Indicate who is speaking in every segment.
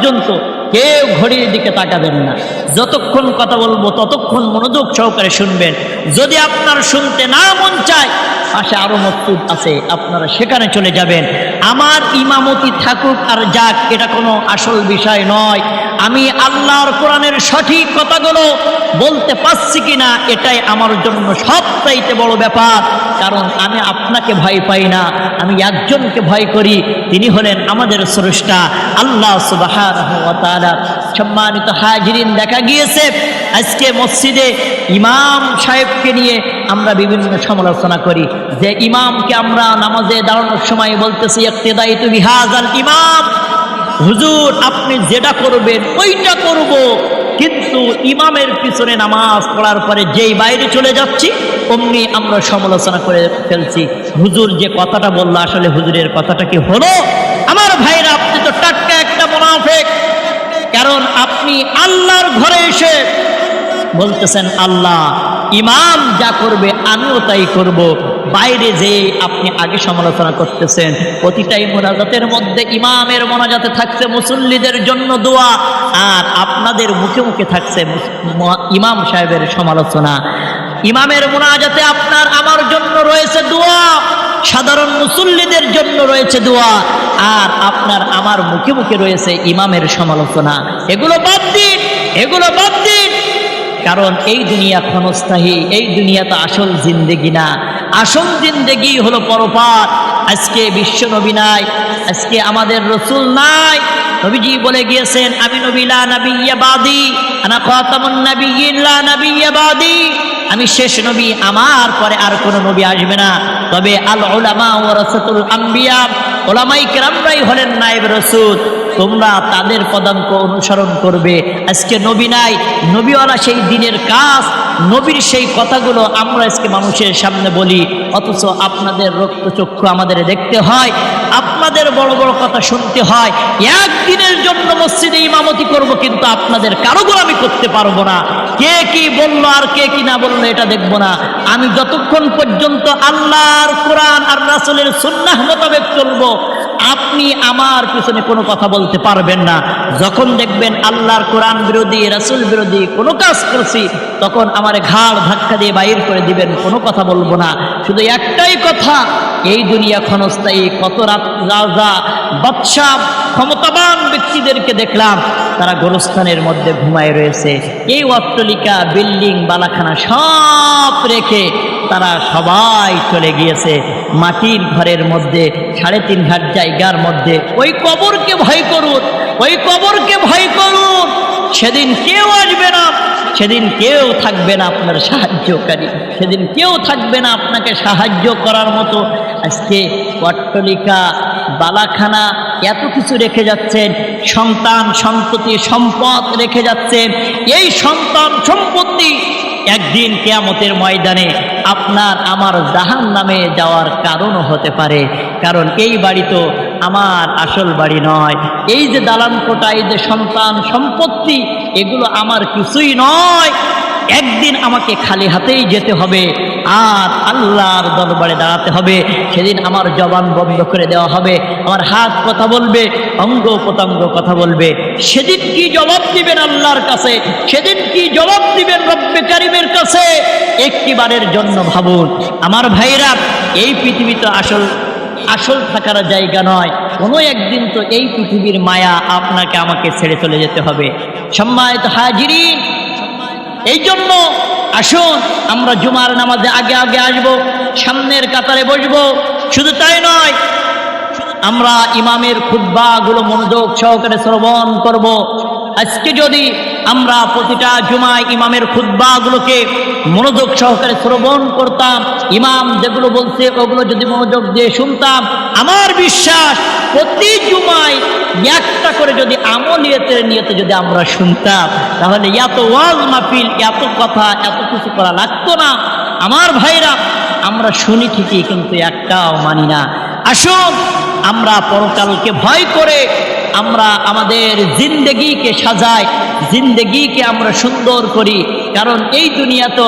Speaker 1: পর্যন্ত কেউ ঘড়ির দিকে তাকাবেন না। যতক্ষণ কথা বলবো ততক্ষণ মনোযোগ সহকারে শুনবেন। যদি আপনার শুনতে না মন চায়, পাশে আরো মসজিদ আছে, আপনারা সেখানে চলে যাবেন। আমার ইমামতি থাকুক আর যাক, এটা কোনো আসল বিষয় নয়। আমি আল্লাহর কোরআনের সঠিক কথাগুলো বলতে পারছি কিনা, এটাই আমার জন্য সবচাইতে বড় ব্যাপার। কারণ আমি আপনাকে ভয় পাই না, আমি একজনকে ভয় করি, তিনি হলেন আমাদের স্রষ্টা আল্লাহ সুবহানাহু ওয়া তাআলা। সম্মানিত হাজিরিন, দেখা গিয়েছে আজকে মসজিদে ইমাম সাহেবকে নিয়ে আমরা বিভিন্ন সমালোচনা করি, যে ইমামকে আমরা নামাজে দাঁড়ানোর সময় বলতেছি ইক্তিদাইতু বিহাযাল ইমাম, হুজুর আপনি যেটা করবেন ওইটা করব। কিন্তু ইমামের পিছনে নামাজ পড়ার পরে যেই বাইরে চলে যাচ্ছি অমনি আমরা সমালোচনা করে ফেলছি, হুজুর যে কথাটা বললো আসলে হুজুরের কথাটা কি হলো? আমার ভাইরা, আপনি তো টাটকা একটা মুনাফিক। কারণ আপনি আল্লাহর ঘরে এসে বলতেছেন আল্লাহ ইমাম যা করবে আমিও তাই করব, বাইরে যে আপনি আগে সমালোচনা করতেছেন। প্রতিটাই মোনাজাতের মধ্যে ইমামের মোনাজাতে থাকছে মুসল্লিদের জন্য দোয়া, আর আপনাদের মুখে মুখে থাকছে ইমাম সাহেবের সমালোচনা। ইমামের মোনাজাতে আপনার আমার জন্য রয়েছে দোয়া, সাধারণ মুসল্লিদের জন্য রয়েছে দোয়া, আর আপনার আমার মুখে মুখে রয়েছে ইমামের সমালোচনা। এগুলো বাদ দিন, এগুলো বাদ দিন। কারণ এই দুনিয়া ক্ষণস্থায়ী, এই দুনিয়া তো আসল জিন্দেগি না। আসল জিন্দেগি হলো পরপার। আজকে বিশ্ব নবী নাই, আজকে আমাদের রসুল নাই। নবীজি বলে গিয়েছেন আমি নবী লা নাবিয়্যা বাদি, আনা খাতামুন নাবিয়্যিন লা নাবিয়্যা বাদি, আমি শেষ নবী, আমার পরে আর কোনো নবী আসবে না। তবে আল উলামা ওয়ারাসাতুল আম্বিয়া, ওলামাই কেরামরাই হলেন নায়েব রাসূল, তোমরা তাদের পদাঙ্ক অনুসরণ করবে। আজকে নবী নাই, নবীওয়ালা সেই দিনের কাজ, নবীর সেই কথাগুলো আমরা আজকে মানুষের সামনে বলি, অথচ আপনাদের রক্তচক্ষু আমাদের দেখতে হয়, আপনাদের বড় বড় কথা শুনতে হয়। একদিনের জন্য মসজিদে ইমামতি করব, কিন্তু আপনাদের কারো গোলামি করতে পারবো না। কে কি বললো আর কে কি না বললো এটা দেখবো না। আমি যতক্ষণ পর্যন্ত আল্লাহর কোরআন আর রাসূলের সুন্নাহ মোতাবেক চলবো, আপনি আমার পিছনে কোনো কথা বলতে পারবেন না। যখন দেখবেন আল্লাহর কোরআন বিরোধী, রাসূল বিরোধী কোনো কাজ করছি, তখন আমার ঘাড় ধাক্কা দিয়ে বাইর করে দিবেন, কোনো কথা বলবো না। শুধু একটাই কথা, এই দুনিয়া ক্ষণস্থায়ী। কত রাজা বাদশা ক্ষমতাবান ব্যক্তিদেরকে দেখলাম, তারা গোরস্থানের মধ্যে ঘুমায় রয়েছে। এই অট্টালিকা, বিল্ডিং, বালাখানা সব রেখে তারা সবাই চলে গিয়েছে মাটির ঘরের মধ্যে, 3.5 হাত জায়গার মধ্যে। ওই কবরকে ভয় করুন, ওই কবরকে ভয় করুন। সেদিন কেউ আসবে না, সেদিন কেউ থাকবে না আপনার সাহায্যকারী, সেদিন কেউ থাকবে না আপনাকে সাহায্য করার মতো। আজকে অট্টালিকা, বালাখানা এত কিছু রেখে যাচ্ছেন, সন্তান সন্ততি সম্পদ রেখে যাচ্ছেন। এই সন্তান সম্পত্তি একদিন কিয়ামতের ময়দানে আপনার আমার জাহান্নামে যাওয়ার কারণও হতে পারে। কারণ এই বাড়ি তো আমার আসল বাড়ি নয়, এই যে দালান কোঠা, এই যে সন্তান সম্পত্তি, এগুলো আমার কিছুই নয়। একদিন আমাকে খালি হাতেই যেতে হবে, আর আল্লাহর দরবারে দাঁড়াতে হবে। সেদিন আমার জবান বন্ধ করে দেওয়া হবে, আমার হাত কথা বলবে, অঙ্গ প্রত্যঙ্গ কথা বলবে। সেদিন কি জবাব দিবেন আল্লাহর কাছে? সেদিন কি জবাব দিবেন রব্বে কারিমের কাছে? একটিবারের জন্য ভাবুন আমার ভাইরা, এই পৃথিবী তো আসল থাকার জায়গা নয়। কোনো একদিন তো এই পৃথিবীর মায়া আপনাকে আমাকে ছেড়ে চলে যেতে হবে। সম্মানিত হাজিরিন, এই জন্য আসুন আমরা জুমার নামাজে আগে আগে আসবো, সামনের কাতারে বসবো। শুধু তাই নয়, আমরা ইমামের খুতবাগুলো মনোযোগ সহকারে শ্রবণ করব। আজকে যদি আমরা প্রতিটা জুমায় ইমামের খুতবাগুলোকে মনোযোগ সহকারে শ্রবণ করতাম, ইমাম যেগুলো বলছে ওগুলো যদি মনোযোগ দিয়ে শুনতাম, আমার বিশ্বাস প্রতি জুমায় একটা করে যদি আমলিয়াতের নিয়তে যদি আমরা শুনতাম, তাহলে এত ওয়াজ মাহফিল, এত কথা, এত কিছু করা লাগতো না। আমার ভাইরা, আমরা শুনি ঠিকই, কিন্তু একটাও মানি না। আসুন আমরা পরকালকে ভয় করে আমরা আমাদের জিন্দেগিকে সাজাই, জিন্দেগিকে আমরা সুন্দর করি। কারণ এই দুনিয়া তো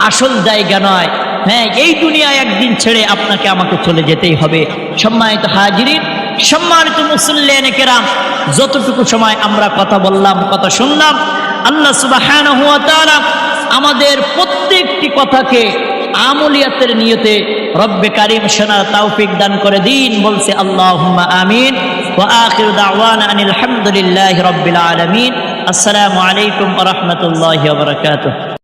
Speaker 1: আসল জায়গা নয়। হ্যাঁ, এই দুনিয়া একদিন ছেড়ে আপনাকে আমাকে চলে যেতেই হবে। সম্মানিত হাজিরিন, সম্মানিত মুসল্লিয়ানে কেরাম, যতটুকু সময় আমরা কথা বললাম, কথা শুনলাম, আল্লাহ সুবহানাহু ওয়া তাআলা আমাদের প্রত্যেকটি কথাকে আমলিয়াতের নিয়তে রব্বে কারীম শোনার তৌফিক দান করে দিন। বলছে আল্লাহুম্মা আমিন। ওয়া আখিরু দাওয়ানা আনিল হামদুলিল্লাহি রাব্বিল আলামিন। আসসালামু আলাইকুম ওয়া রাহমাতুল্লাহি ওয়া বারাকাতুহু।